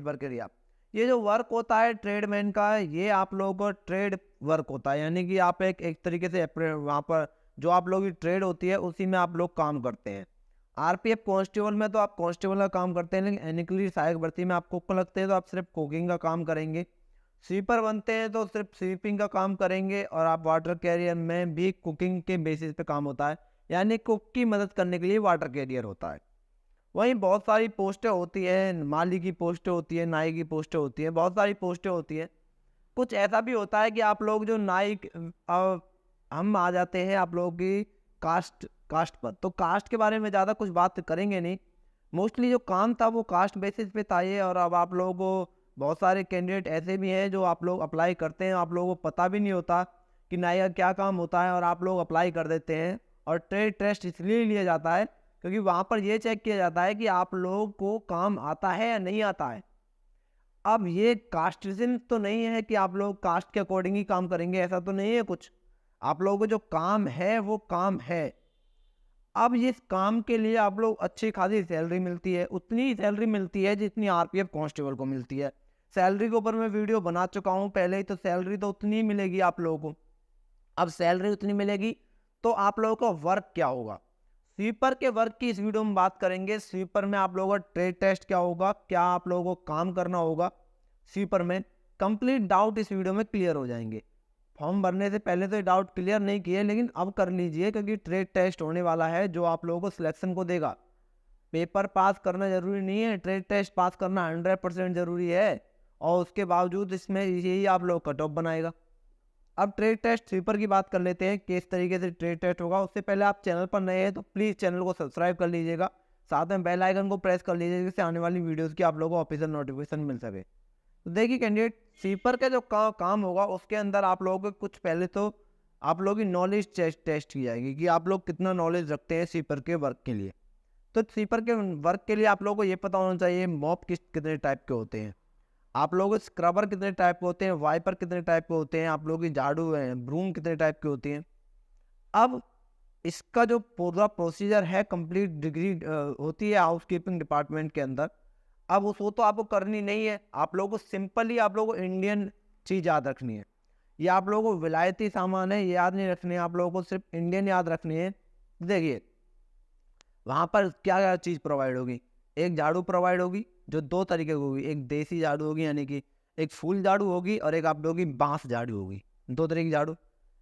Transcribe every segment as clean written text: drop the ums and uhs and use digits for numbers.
Work area. ये जो work होता है ट्रेडमैन का, ये आप लोगों को ट्रेड वर्क होता है, यानी कि आप एक तरीके से वहाँ पर जो आप लोगों की ट्रेड होती है उसी में आप लोग काम करते हैं। आरपीएफ कांस्टेबल में तो आप कांस्टेबल का काम करते हैं, लेकिन एनएकली सहायक भर्ती में आप कुक लगते हैं तो आप सिर्फ कुकिंग का काम करेंगे। स्वीपर बनते हैं तो सिर्फ स्वीपिंग का काम करेंगे, और आप वाटर कैरियर में भी कुकिंग के बेसिस पे काम होता है, यानी कुक की मदद करने के लिए वाटर कैरियर होता है। वहीं बहुत सारी पोस्टें होती हैं, माली की पोस्टें होती है, नाई की पोस्टें होती हैं, बहुत सारी पोस्टें होती हैं। कुछ ऐसा भी होता है कि आप लोग जो हम आ जाते हैं आप लोगों की कास्ट कास्ट पर, तो कास्ट के बारे में ज़्यादा कुछ बात करेंगे नहीं। मोस्टली जो काम था वो कास्ट बेसिस पे था ये, और अब आप लोगों को बहुत सारे कैंडिडेट ऐसे भी हैं जो आप लोग अप्लाई करते हैं, आप लोगों को पता भी नहीं होता कि नाई का क्या काम होता है, और आप लोग अप्लाई कर देते हैं। और ट्रेड टेस्ट इसलिए लिया जाता है क्योंकि वहाँ पर ये चेक किया जाता है कि आप लोगों को काम आता है या नहीं आता है। अब ये कास्टिज्म तो नहीं है कि आप लोग कास्ट के अकॉर्डिंग ही काम करेंगे, ऐसा तो नहीं है कुछ। आप लोगों को जो काम है वो काम है। अब इस काम के लिए आप लोग अच्छी खासी सैलरी मिलती है, उतनी ही सैलरी मिलती है जितनी आरपीएफ कांस्टेबल को मिलती है। सैलरी के ऊपर मैं वीडियो बना चुका हूँ पहले ही, तो सैलरी तो उतनी ही मिलेगी आप लोगों को। अब सैलरी उतनी मिलेगी तो आप लोगों का वर्क क्या होगा। स्वीपर के वर्क की इस वीडियो में बात करेंगे। स्वीपर में आप लोगों का ट्रेड टेस्ट क्या होगा, क्या आप लोगों को काम करना होगा स्वीपर में, कंप्लीट डाउट इस वीडियो में क्लियर हो जाएंगे। फॉर्म भरने से पहले तो ये डाउट क्लियर नहीं किए, लेकिन अब कर लीजिए क्योंकि ट्रेड टेस्ट होने वाला है जो आप लोगों को सिलेक्शन को देगा। पेपर पास करना जरूरी नहीं है, ट्रेड टेस्ट पास करना 100% जरूरी है, और उसके बावजूद इसमें यही आप लोग कट ऑफ बनाएगा। अब ट्रेड टेस्ट स्वीपर की बात कर लेते हैं, किस तरीके से ट्रेड टेस्ट होगा। उससे पहले आप चैनल पर नए हैं तो प्लीज़ चैनल को सब्सक्राइब कर लीजिएगा, साथ में बेल आइकन को प्रेस कर लीजिएगा जिससे आने वाली वीडियोस की आप लोगों को ऑफिशियल नोटिफिकेशन मिल सके। तो देखिए कैंडिडेट, स्वीपर का जो काम होगा उसके अंदर आप लोगों को कुछ पहले तो आप लोगों की नॉलेज टेस्ट की जाएगी कि आप लोग कितना नॉलेज रखते हैं स्वीपर के वर्क के लिए। तो स्वीपर के वर्क के लिए आप लोगों को ये पता होना चाहिए मॉप कितने टाइप के होते हैं, आप लोगों के स्क्रबर कितने टाइप के होते हैं, वाइपर कितने टाइप के होते हैं, आप लोगों की झाड़ू है ब्रूम कितने टाइप की होती हैं। अब इसका जो पूरा प्रोसीजर है कंप्लीट डिग्री होती है हाउस कीपिंग डिपार्टमेंट के अंदर। अब वो तो आपको करनी नहीं है, आप लोगों को सिंपली आप लोगों को इंडियन चीज़ याद रखनी है। ये आप लोगों को विलायती सामान है ये याद नहीं रखने, आप लोगों को सिर्फ इंडियन याद रखनी है। देखिए वहाँ पर क्या क्या चीज़ प्रोवाइड होगी। एक झाड़ू प्रोवाइड होगी जो दो तरीके की होगी, एक देसी झाड़ू होगी यानी कि एक फूल झाड़ू होगी, और एक आप लोगों की बांस झाड़ू होगी, दो तरह की झाड़ू।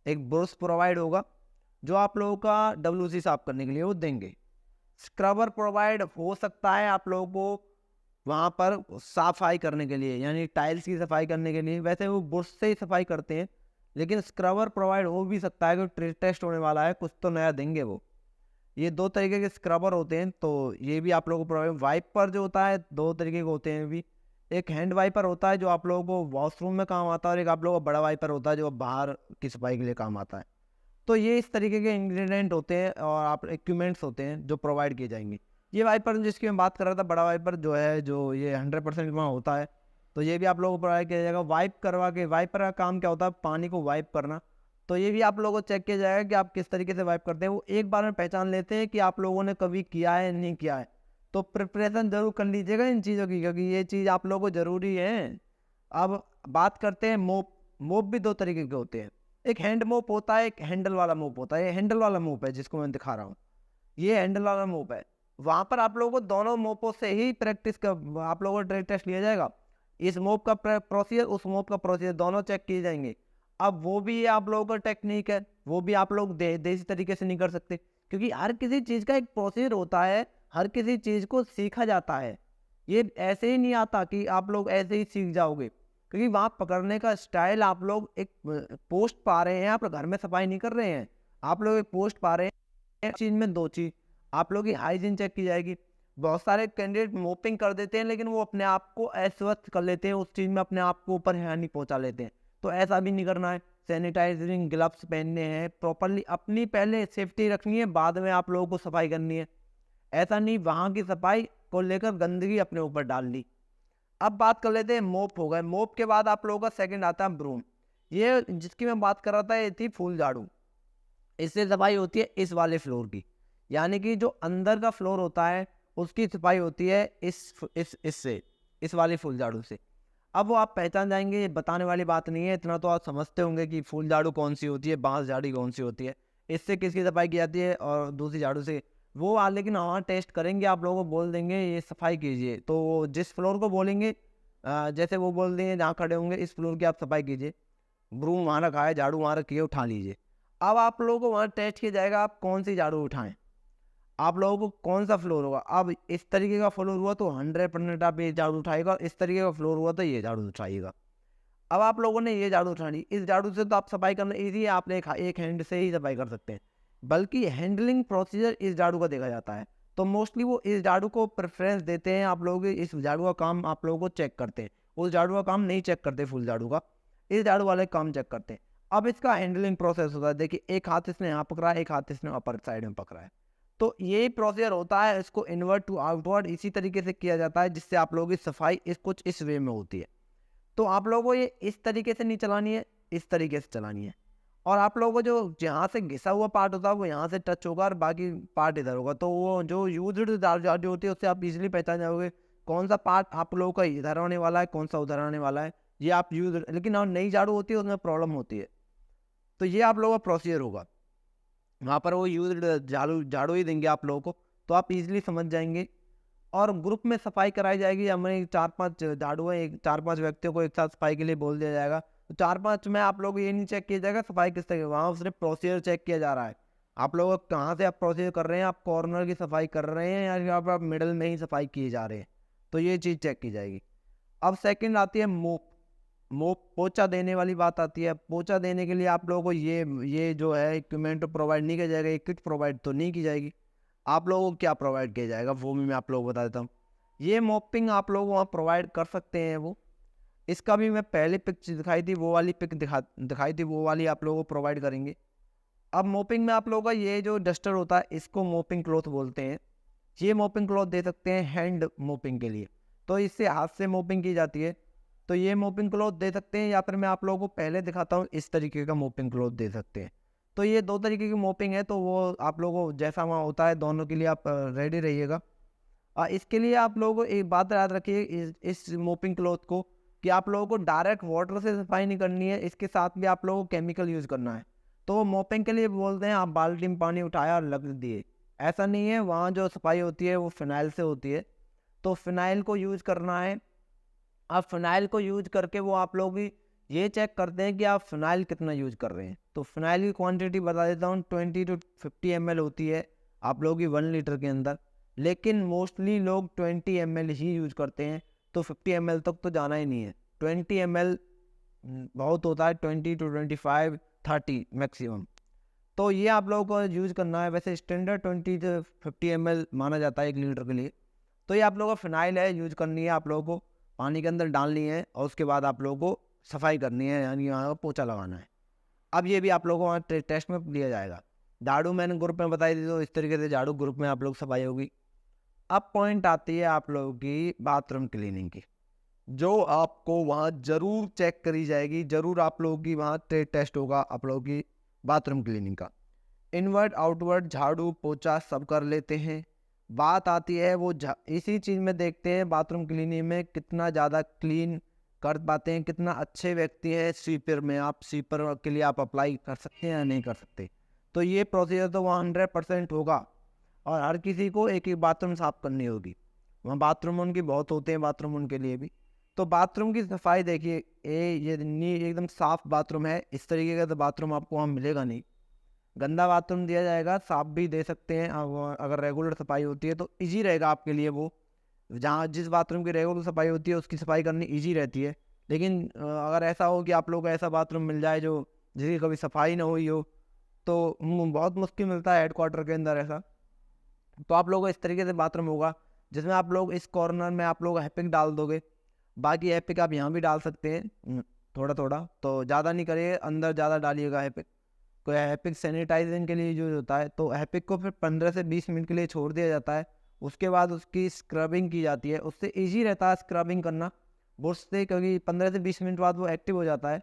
एक ब्रश प्रोवाइड होगा जो आप लोगों का डब्ल्यूसी साफ करने के लिए वो देंगे। स्क्रबर प्रोवाइड हो सकता है आप लोगों को वहाँ पर सफाई करने के लिए, यानी टाइल्स की सफाई करने के लिए, वैसे वो ब्रश से ही सफाई करते हैं, लेकिन स्क्रबर प्रोवाइड हो भी सकता है कि ट्रेड टेस्ट होने वाला है कुछ तो नया देंगे वो। ये दो तरीके के स्क्रबर होते हैं, तो ये भी आप लोगों को प्रोवाइड। वाइपर जो होता है दो तरीके के होते हैं भी, एक हैंड वाइपर होता है जो आप लोगों को वॉशरूम में काम आता है, और एक आप लोगों को बड़ा वाइपर होता है जो बाहर की सफाई के लिए काम आता है। तो ये इस तरीके के इंग्रेडिएंट होते हैं और आप इक्विपमेंट्स होते हैं जो प्रोवाइड किए जाएंगे। ये वाइपर जिसकी मैं बात कर रहा था, बड़ा वाइपर जो है जो ये 100% वहाँ होता है, तो ये भी आप लोगों को प्रोवाइड किया जाएगा। वाइप करवा के, वाइपर का काम क्या होता है, पानी को वाइप करना, तो ये भी आप लोगों को चेक किया जाएगा कि आप किस तरीके से वाइप करते हैं। वो एक बार में पहचान लेते हैं कि आप लोगों ने कभी किया है नहीं किया है। तो प्रिपरेशन जरूर कर लीजिएगा इन चीज़ों की, क्योंकि ये चीज़ आप लोगों को ज़रूरी है। अब बात करते हैं मोप। मोप भी दो तरीके के होते हैं, एक हैंड मोप होता है, एक हैंडल वाला मोप होता है। ये हैंडल वाला मोप है जिसको मैं दिखा रहा हूँ, ये हैंडल वाला मोप है। वहाँ पर आप लोगों को दोनों मोपों से ही प्रैक्टिस का आप लोगों को ट्रेड टेस्ट लिया जाएगा। इस मोप का प्रोसीजर, उस मोप का प्रोसीजर, दोनों चेक किए जाएंगे। अब वो भी आप लोगों का टेक्निक है, वो भी आप लोग देसी तरीके से नहीं कर सकते, क्योंकि हर किसी चीज़ का एक प्रोसीजर होता है, हर किसी चीज़ को सीखा जाता है। ये ऐसे ही नहीं आता कि आप लोग ऐसे ही सीख जाओगे, क्योंकि वहाँ पकड़ने का स्टाइल, आप लोग एक पोस्ट पा रहे हैं, आप घर में सफाई नहीं कर रहे हैं, आप लोग एक पोस्ट पा रहे हैं। एक चीज़ में दो चीज़, आप लोग की हाइजीन चेक की जाएगी। बहुत सारे कैंडिडेट मोपिंग कर देते हैं लेकिन वो अपने आप को अस्वस्थ कर लेते हैं, उस चीज़ में अपने आप को ऊपर हानि पहुंचा लेते हैं, तो ऐसा भी नहीं करना है। सैनिटाइजिंग ग्लव्स पहनने हैं प्रॉपरली, अपनी पहले सेफ्टी रखनी है, बाद में आप लोगों को सफाई करनी है। ऐसा नहीं वहाँ की सफाई को लेकर गंदगी अपने ऊपर डाल ली। अब बात कर लेते हैं मोप हो गए। मोप के बाद आप लोगों का सेकंड आता है ब्रूम। ये जिसकी मैं बात कर रहा था ये थी फूल झाड़ू। इससे सफाई होती है इस वाले फ्लोर की, यानी कि जो अंदर का फ्लोर होता है उसकी सफाई होती है इससे। इस वाली फुल झाड़ू से। अब वो आप पहचान जाएंगे, ये बताने वाली बात नहीं है, इतना तो आप समझते होंगे कि फुल झाड़ू कौन सी होती है, बांस झाड़ी कौन सी होती है, इससे किसकी सफाई की जाती है और दूसरी झाड़ू से वो लेकिन वहाँ टेस्ट करेंगे, आप लोगों को बोल देंगे ये सफाई कीजिए, तो वो जिस फ्लोर को बोलेंगे जैसे वो बोल देंगे जहाँ खड़े होंगे इस फ्लोर की आप सफाई कीजिए, ब्रूम वहाँ रखा है, झाड़ू वहाँ रखी है, उठा लीजिए। अब आप लोगों को वहाँ टेस्ट किया जाएगा आप कौन सी झाड़ू उठाएं, आप लोगों को कौन सा फ्लोर होगा। अब इस तरीके का फ्लोर हुआ तो 100% आप ये झाड़ू उठाएगा, इस तरीके का फ्लोर हुआ तो ये झाड़ू उठाइएगा। अब आप लोगों ने ये झाड़ू उठानी, इस झाड़ू से तो आप सफाई करना ईजी है, आप एक हैंड से ही सफाई कर सकते हैं, बल्कि हैंडलिंग प्रोसीजर इस झाड़ू का देखा जाता है। तो मोस्टली वो इस झाड़ू को प्रेफरेंस देते हैं, आप लोग इस झाड़ू का काम आप लोगों को चेक करते हैं, उस झाड़ू का काम नहीं चेक करते फुल झाड़ू का, इस झाड़ू वाले काम चेक करते हैं। अब इसका हैंडलिंग प्रोसेस होता है, देखिए एक हाथ इसने यहाँ पकड़ा है, एक हाथ इसने अपर साइड में पकड़ा है, तो ये प्रोसीजर होता है, इसको इनवर्ट टू आउटवर्ड इसी तरीके से किया जाता है, जिससे आप लोगों की सफाई कुछ इस वे में होती है। तो आप लोगों को ये इस तरीके से नहीं चलानी है, इस तरीके से चलानी है, और आप लोगों को जो जहाँ से घिसा हुआ पार्ट होता है वो यहाँ से टच होगा और बाकी पार्ट इधर होगा, तो वो जो यूज्ड झाड़ू होती है उससे आप इजीली पहचान जाओगे कौन सा पार्ट आप लोगों का इधर आने वाला है, कौन सा उधर आने वाला है, ये आप यूज। लेकिन और नई झाड़ू होती है उसमें प्रॉब्लम होती है, तो ये आप लोगों का प्रोसीजर होगा, वहाँ पर वो यूज झाड़ू झाड़ू ही देंगे आप लोगों को, तो आप इजीली समझ जाएंगे। और ग्रुप में सफाई कराई जाएगी, हमें 4-5 झाड़ू है, 4-5 व्यक्तियों को एक साथ सफाई के लिए बोल दिया जाएगा, तो 4-5 में आप लोग ये नहीं चेक किया जाएगा सफाई किस तरह, वहाँ सिर्फ प्रोसीजर चेक किया जा रहा है, आप लोग कहाँ से आप प्रोसीजर कर रहे हैं, आप कॉर्नर की सफाई कर रहे हैं या आप मिडल में ही सफाई किए जा रहे हैं, तो ये चीज़ चेक की जाएगी। अब सेकंड आती है मोप। मोप पोछा देने वाली बात आती है, पोछा देने के लिए आप लोगों को ये जो है इक्विपमेंट प्रोवाइड नहीं किया जाएगा, एक किट प्रोवाइड तो नहीं की जाएगी, आप लोगों को क्या प्रोवाइड किया जाएगा वो भी मैं आप लोगों को बता देता हूँ। ये मोपिंग आप लोग वहाँ प्रोवाइड कर सकते हैं, वो इसका भी मैं पहले पिक दिखाई थी, वो वाली पिक दिखाई थी, वो वाली आप लोगों को प्रोवाइड करेंगे। अब मोपिंग में आप लोगों का ये जो डस्टर होता है इसको मोपिंग क्लॉथ बोलते हैं, ये मोपिंग क्लॉथ दे सकते हैं हैंड मोपिंग के लिए, तो इससे हाथ से मोपिंग की जाती है, तो ये मोपिंग क्लॉथ दे सकते हैं, या फिर मैं आप लोगों को पहले दिखाता हूँ इस तरीके का मोपिंग क्लॉथ दे सकते हैं। तो ये 2 तरीके की मोपिंग है, तो वो आप लोगों को जैसा वहाँ होता है दोनों के लिए आप रेडी रहिएगा। इसके लिए आप लोगों को एक बात याद रखिए इस मोपिंग क्लॉथ को, कि आप लोगों को डायरेक्ट वाटर से सफाई नहीं करनी है, इसके साथ भी आप लोगों को केमिकल यूज़ करना है। तो मोपिंग के लिए बोलते हैं आप बाल्टी में पानी उठाया और लग दिए, ऐसा नहीं है, वहाँ जो सफाई होती है वो फिनाइल से होती है, तो फिनाइल को यूज़ करना है। आप फिनाइल को यूज करके वो आप लोग भी ये चेक करते हैं कि आप फिनाइल कितना यूज कर रहे हैं, तो फिनाइल की क्वांटिटी बता देता हूँ 20 to 50 ml होती है आप लोगों की 1 लीटर के अंदर, लेकिन मोस्टली लोग 20 ml ही यूज करते हैं, तो 50 ml तक तो जाना ही नहीं है, 20 ml बहुत होता है, 20 to 25 30 मैक्सिमम, तो ये आप लोगों को यूज करना है। वैसे स्टैंडर्ड 20 से 50 ml माना जाता है 1 लीटर के लिए, तो ये आप लोगों को फिनाइल है यूज करनी है, आप लोगों को पानी के अंदर डालनी है और उसके बाद आप लोगों को सफाई करनी है, यानी यहाँ पोछा लगाना है। अब ये भी आप लोगों को वहाँ टेस्ट में दिया जाएगा। झाड़ू मैंने ग्रुप में बताई थी, तो इस तरीके से झाड़ू ग्रुप में आप लोग सफाई होगी। अब पॉइंट आती है आप लोगों की बाथरूम क्लीनिंग की, जो आपको वहाँ ज़रूर चेक करी जाएगी, ज़रूर आप लोगों की वहाँ टेस्ट होगा आप लोगों की बाथरूम क्लीनिंग का। इनवर्ट आउटवर्ड झाड़ू पोछा सब कर लेते हैं, बात आती है वो इसी चीज़ में देखते हैं बाथरूम क्लीनिंग में कितना ज़्यादा क्लीन कर पाते हैं, कितना अच्छे व्यक्ति हैं स्वीपर में, आप स्वीपर के लिए आप अप्लाई कर सकते हैं या नहीं कर सकते, तो ये प्रोसीजर तो वहाँ 100% होगा, और हर किसी को एक एक बाथरूम साफ करनी होगी, वहाँ बाथरूम उनकी बहुत होते हैं, बाथरूम उनके लिए भी। तो बाथरूम की सफाई देखिए, ये एकदम साफ बाथरूम है, इस तरीके का तो बाथरूम आपको वहाँ मिलेगा नहीं, गंदा बाथरूम दिया जाएगा, साफ भी दे सकते हैं, अगर रेगुलर सफाई होती है तो इजी रहेगा आपके लिए, वो जहाँ जिस बाथरूम की रेगुलर सफाई होती है उसकी सफाई करनी इजी रहती है। लेकिन अगर ऐसा हो कि आप लोग को ऐसा बाथरूम मिल जाए जो जिसकी कभी सफाई ना हुई हो, तो बहुत मुश्किल मिलता है हेडक्वार्टर के अंदर ऐसा, तो आप लोगों को इस तरीके से बाथरूम होगा जिसमें आप लोग इस कॉर्नर में आप लोग हैपिक डाल दोगे, बाकी हैपिक आप यहाँ भी डाल सकते हैं थोड़ा थोड़ा, तो ज़्यादा नहीं करिए, अंदर ज़्यादा डालिएगा हैपिक। कोई हैपिक सैनिटाइजेशन के लिए यूज होता है, तो हैपिक को फिर 15 से 20 मिनट के लिए छोड़ दिया जाता है, उसके बाद उसकी स्क्रबिंग की जाती है, उससे ईजी रहता है स्क्रबिंग करना बुश से, क्योंकि 15 से 20 मिनट बाद वो एक्टिव हो जाता है,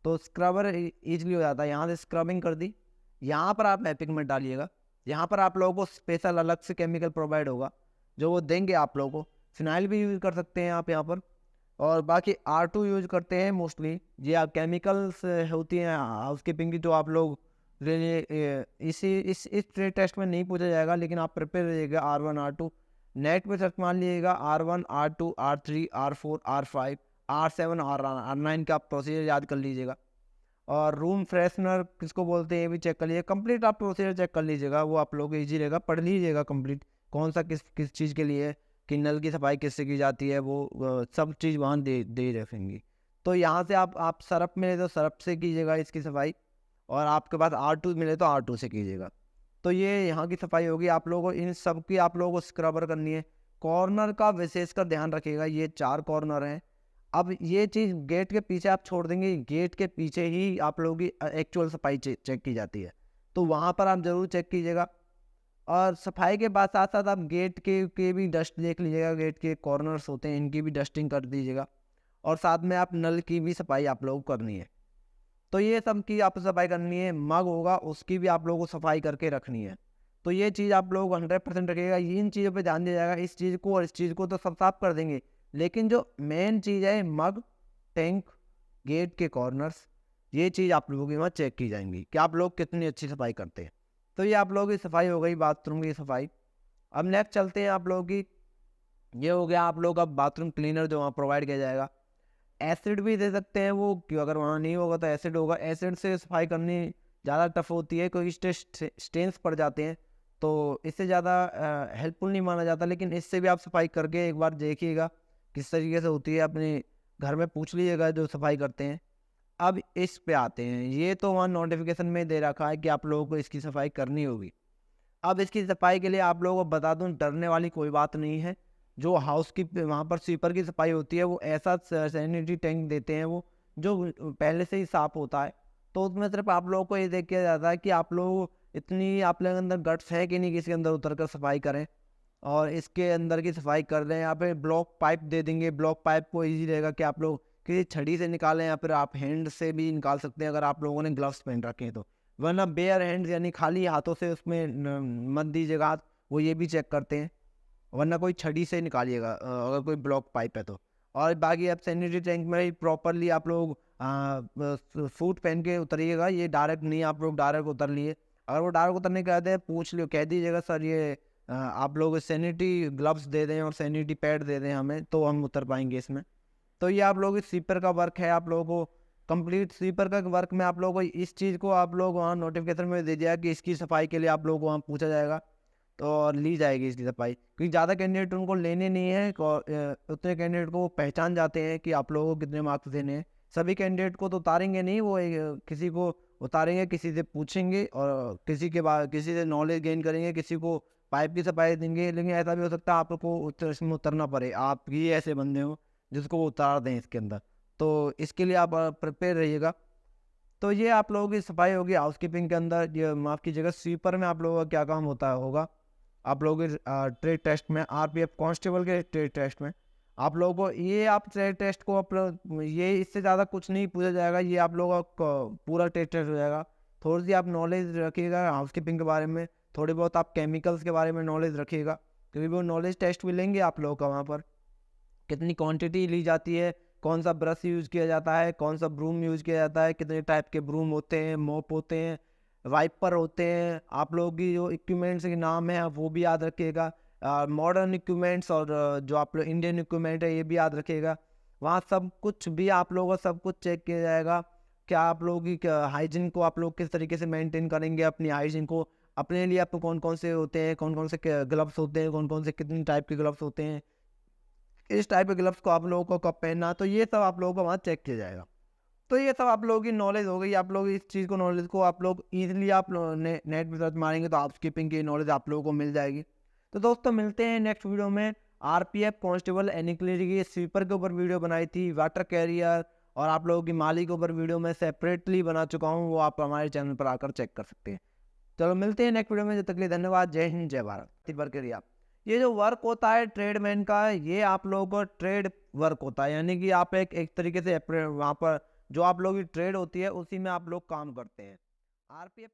तो स्क्रबर ईजिली हो जाता है। यहाँ से स्क्रबिंग कर दी, यहाँ पर आप हैपिक मत डालिएगा, यहाँ पर आप लोगों को स्पेशल अलग से केमिकल प्रोवाइड होगा जो वो देंगे आप लोगों को, फिनाइल भी यूज़ कर सकते हैं आप यहाँ पर। और बाकी R2 यूज़ करते हैं मोस्टली। ये आप केमिकल्स होती हैं हाउसकीपिंग की, जो आप लोग इस ट्रेड टेस्ट में नहीं पूछा जाएगा, लेकिन आप प्रिपेयर रहिएगा। R1 R2 नेट पे सर्च मार लीजिएगा, R1 R2 R3 R4 R5 R7 R9 का आप प्रोसीजर याद कर लीजिएगा। और रूम फ्रेशनर किसको बोलते हैं ये भी चेक कर लीजिए। कंप्लीट आप प्रोसीजर चेक कर लीजिएगा, वो आप लोग को ईजी रहेगा। पढ़ लीजिएगा कंप्लीट कौन सा किस किस चीज़ के लिए है, कि नल की सफाई किससे की जाती है, वो सब चीज़ वहाँ दे रखेंगी। तो यहाँ से आप सरफ मिले तो सरफ से कीजिएगा इसकी सफाई, और आपके पास R2 मिले तो R2 से कीजिएगा। तो ये यहाँ की सफाई होगी। आप लोगों को इन सब की आप लोगों को स्क्रबर करनी है। कॉर्नर का विशेषकर ध्यान रखिएगा, ये 4 कॉर्नर हैं। अब ये चीज़ गेट के पीछे आप छोड़ देंगे, गेट के पीछे ही आप लोगों की एक्चुअल सफाई चेक की जाती है, तो वहाँ पर आप ज़रूर चेक कीजिएगा। और सफाई के बाद साथ साथ आप गेट के भी डस्ट देख लीजिएगा, गेट के कॉर्नर्स होते हैं इनकी भी डस्टिंग कर दीजिएगा। और साथ में आप नल की भी सफाई आप लोगों को करनी है। तो ये सब की आप सफाई करनी है। मग होगा उसकी भी आप लोगों को सफाई करके रखनी है। तो ये चीज़ आप लोग 100% रखिएगा। इन चीज़ों पे ध्यान दिया जाएगा। इस चीज़ को और इस चीज़ को तो सब साफ कर देंगे, लेकिन जो मेन चीज़ है मग, टैंक, गेट के कॉर्नर्स, ये चीज़ आप लोगों की वहाँ चेक की जाएंगी कि आप लोग कितनी अच्छी सफाई करते हैं। तो ये आप लोगों की सफाई हो गई, बाथरूम की सफाई। अब नेक्स्ट चलते हैं आप लोगों की, ये हो गया आप लोग का बाथरूम क्लीनर जो वहाँ प्रोवाइड किया जाएगा। एसिड भी दे सकते हैं वो, कि अगर वहाँ नहीं होगा तो एसिड होगा। एसिड से सफाई करनी ज़्यादा टफ होती है, कोई स्टेन्स पड़ जाते हैं, तो इससे ज़्यादा हेल्पफुल नहीं माना जाता। लेकिन इससे भी आप सफाई करके एक बार देखिएगा किस तरीके से होती है, अपने घर में पूछ लीजिएगा जो सफाई करते हैं। अब इस पे आते हैं, ये तो वहाँ नोटिफिकेशन में दे रखा है कि आप लोगों को इसकी सफाई करनी होगी। अब इसकी सफाई के लिए आप लोगों को बता दूं, डरने वाली कोई बात नहीं है। जो हाउस की वहाँ पर स्वीपर की सफाई होती है, वो ऐसा सैनिटरी टैंक देते हैं वो, जो पहले से ही साफ होता है। तो उसमें सिर्फ आप लोगों को ये देख किया जाता है कि आप लोग इतनी आप लोगों के अंदर गट्स है कि नहीं किसी के अंदर उतर कर सफाई करें और इसके अंदर की सफाई कर रहे हैं। यहाँ पे ब्लॉक पाइप दे देंगे। ब्लॉक पाइप को ईजी रहेगा कि आप लोग किसी छड़ी से निकालें, या फिर आप हैंड से भी निकाल सकते हैं अगर आप लोगों ने ग्लव्स पहन रखे हैं तो। वरना बेयर हैंड्स यानी खाली हाथों से उसमें मत दीजिएगा हाथ, वो ये भी चेक करते हैं। वरना कोई छड़ी से निकालिएगा अगर कोई ब्लॉक पाइप है तो। और बाकी आप सैनिटरी टैंक में ही प्रॉपरली आप लोग सूट पहन के उतरिएगा। ये डायरेक्ट नहीं आप लोग डायरेक्ट उतर लिए। अगर वो डायरेक्ट उतरने कहते हैं पूछ लियो, कह दीजिएगा सर ये आप लोग सैनिटरी ग्लव्स दे दें और सैनिटरी पैड दे दें हमें, तो हम उतर पाएंगे इसमें। तो ये आप लोग स्वीपर का वर्क है। आप लोगों को कंप्लीट स्वीपर का वर्क में आप लोगों को इस चीज़ को आप लोग वहाँ नोटिफिकेशन में दे दिया कि इसकी सफाई के लिए आप लोग को वहाँ पूछा जाएगा, तो और ली जाएगी इसकी सफाई। क्योंकि ज़्यादा कैंडिडेट उनको लेने नहीं है, उतने कैंडिडेट को वो पहचान जाते हैं कि आप लोगों को कितने मार्क्स देने हैं। सभी कैंडिडेट को तो उतारेंगे नहीं, वो किसी को उतारेंगे, किसी से पूछेंगे और किसी के बाद किसी से नॉलेज गेन करेंगे, किसी को पाइप की सफाई देंगे। लेकिन ऐसा भी हो सकता है आपको इसमें उतरना पड़े, आप ही ऐसे बंदे हो जिसको वो उतार दें इसके अंदर। तो इसके लिए आप प्रिपेयर रहिएगा। तो ये आप लोगों की सफाई होगी हाउसकीपिंग के अंदर। ये माफ़ कीजिएगा, स्वीपर में आप लोगों का क्या काम होता होगा। आप लोगों के ट्रेड टेस्ट में, आरपीएफ कांस्टेबल के ट्रेड टेस्ट में आप लोगों को ये आप ट्रेड टेस्ट को ये इससे ज़्यादा कुछ नहीं पूछा जाएगा। ये आप लोगों का पूरा ट्रेड टेस्ट हो जाएगा। थोड़ी सी आप नॉलेज रखिएगा हाउसकीपिंग के बारे में, थोड़ी बहुत आप केमिकल्स के बारे में नॉलेज रखिएगा, क्योंकि वो नॉलेज टेस्ट भी लेंगे आप लोगों का वहाँ पर। कितनी क्वांटिटी ली जाती है, कौन सा ब्रश यूज़ किया जाता है, कौन सा ब्रूम यूज़ किया जाता है, कितने टाइप के ब्रूम होते हैं, मॉप होते हैं, वाइपर होते हैं। आप लोगों की जो इक्विपमेंट्स के नाम है वो भी याद रखिएगा। मॉडर्न इक्विपमेंट्स और जो आप लोग इंडियन इक्विपमेंट है ये भी याद रखिएगा। वहाँ सब कुछ भी आप लोगों का सब कुछ चेक किया जाएगा। क्या आप लोगों की हाइजीन को आप लोग किस तरीके से मेंटेन करेंगे, अपनी हाइजीन को। अपने लिए आपको कौन कौन से होते हैं, कौन कौन से ग्लव्स होते हैं, कौन कौन से कितने टाइप के ग्लव्स होते हैं, इस टाइप के ग्लव्स को आप लोगों को कब पहनना, तो ये सब आप लोगों को वहाँ चेक किया जाएगा। तो ये सब आप लोगों की नॉलेज हो गई। आप लोग इस चीज़ को नॉलेज को आप लोग ईजिली आप नेट पर सर्च मारेंगे तो हाउसकीपिंग की नॉलेज आप लोगों को मिल जाएगी। तो दोस्तों मिलते हैं नेक्स्ट वीडियो में। आरपीएफ कांस्टेबल एनक्लेरी की स्वीपर के ऊपर वीडियो बनाई थी, वाटर कैरियर और आप लोगों की माली के ऊपर वीडियो मैं सेपरेटली बना चुका हूँ, वो आप हमारे चैनल पर आकर चेक कर सकते हैं। चलो मिलते हैं नेक्स्ट वीडियो में, जब तक के लिए धन्यवाद। जय हिंद, जय भारत। वर्क ये जो वर्क होता है ट्रेडमैन का, ये आप लोगों को ट्रेड वर्क होता है, यानी कि आप एक तरीके से वहाँ पर जो आप लोगों की ट्रेड होती है उसी में आप लोग काम करते हैं। आरपीएफ